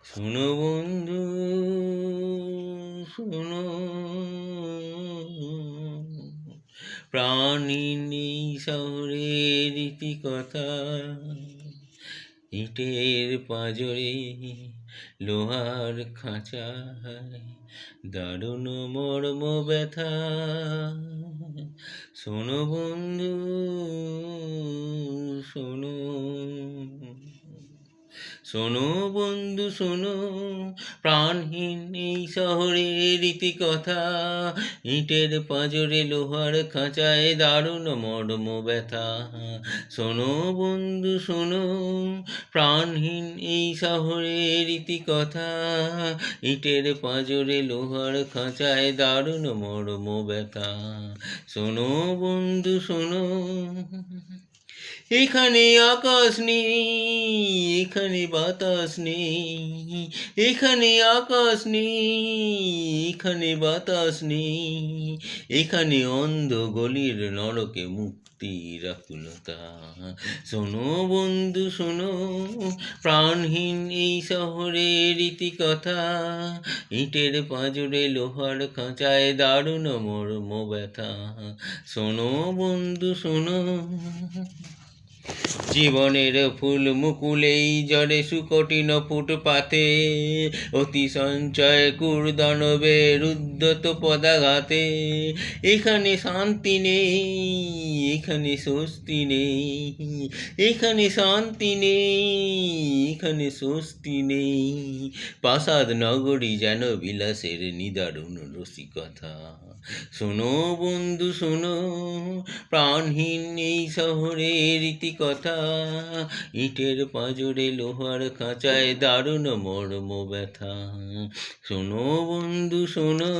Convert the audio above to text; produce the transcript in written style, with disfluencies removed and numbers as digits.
শোনো বন্ধু, শোনো, প্রাণহীন এই শহরের রীতিকথা, ইটের পাঁজরে লোহার খাঁচায় দারুণ মর্ম ব্যথা। শোনো বন্ধু, শোনো, শোনো বন্ধু শোনো, প্রাণহীন এই শহরের রীতিকথা, ইটের পাঁজরে লোহার খাঁচায় দারুণ মর্ম ব্যথা। শোনো বন্ধু শোনো, প্রাণহীন এই শহরের রীতিকথা, ইটের পাঁজরে লোহার খাঁচায় দারুণ মর্ম ব্যথা। শোনো বন্ধু শোনো, এখানে আকাশ নেই, এখানে বাতাস নেই, এখানে আকাশ নেই, এখানে বাতাস নেই, এখানে অন্ধ গলির নরকে মুক্তির আকুলতা। শোনো বন্ধু শোনো, প্রাণহীন এই শহরের রীতিকথা, ইটের পাঁজরে লোহার খাঁচায় দারুণ মর্ম ব্যথা। শোনো বন্ধু শোনো, জীবনের ফুল মুকুলেই জড়ে সুকঠিন ফুটপাতে, অতি সঞ্চয় কুর্দানবের উদ্যত পদাঘাতে। এখানে শান্তি নেই, এখানে স্বস্তি নেই, এখানে শান্তি নেই, এখানে স্বস্তি নেই। প্রাসাদ নগরী যেন বিলাসের নিদারুণ রসিকতা। শোনো বন্ধু শোনো, প্রাণহীন এই শহরের রীতিকথা, ইটের পাঁজরে লোহার খাঁচায় দারুণ মর্ম ব্যথা। শোনো বন্ধু শোনো।